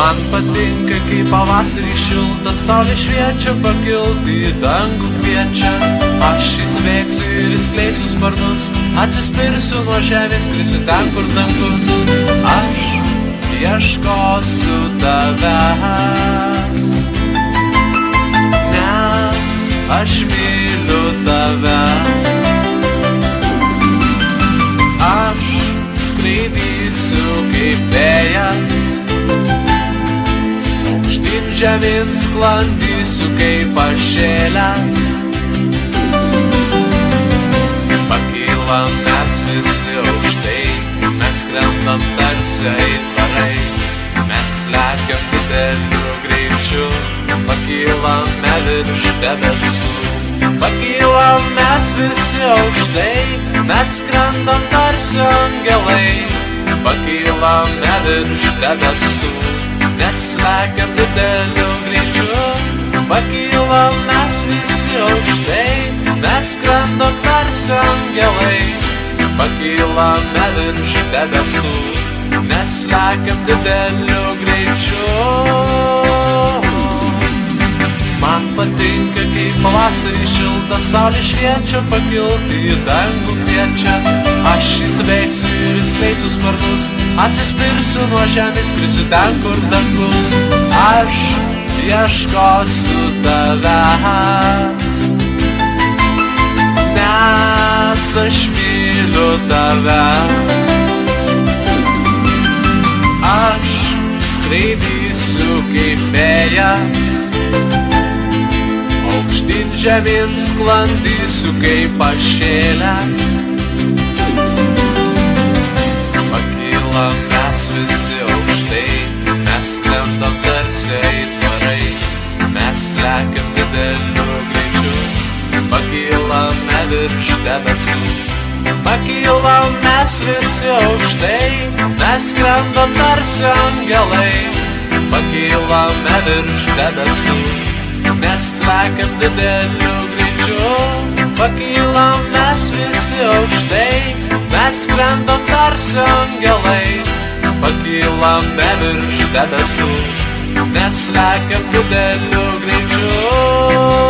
Man patinka, kai pavasarį šilta, saulė šviečia, pakilti į dangų kviečia. Aš įsiveiksiu ir įskleisiu sparnus, atsispirsiu nuo žemės, skrisiu ten, kur dangus. Aš ieškosiu tavęs, nes aš myliu tave. Aš skraidysiu kaip vėjas, aukštyn žemyn sklandysiu kaip pašėlęs. Pakylam mes visi aukštai, mes skrendam tarsi aitvarai, mes lekiam dideliu greičiu, pakylame virš debesų. Pakylam mes visi aukštai, mes skrendam tarsi angelai, pakylame virš debesų, nes lekiam dideliu greičiu. Pakylam mes visi aukštai, mes skrendam tarsi angelai, pakylame virš debesų, nes lekiam dideliu greičiu. Man patinka, kai pavasarį šilta, saulė šviečia, pakilti į dangų kviečia. Aš įsiveiksiu ir įskleisiu sparnus, atsispirsiu nuo žemės, skrisiu ten, kur dangus. Aš ieškosiu tavęs, nes aš myliu tave. Aš skraidysiu kaip vėjas, aukštyn žemyn sklandysiu kaip pašėlęs. Pakylam mes visi aukštai, mes skrendam tarsi aitvarai, mes lekiam dideliu greičiu, pakylame virš debesų. Pakylam mes visi aukštai, mes skrendam tarsi angelai, pakylame virš debesų, mes lekiam dideliu greičiu. Pakylam mes visi aukštai, mes skrendam tarsi angelai, pakylame virš debesų, mes lekiam dideliu greičiu.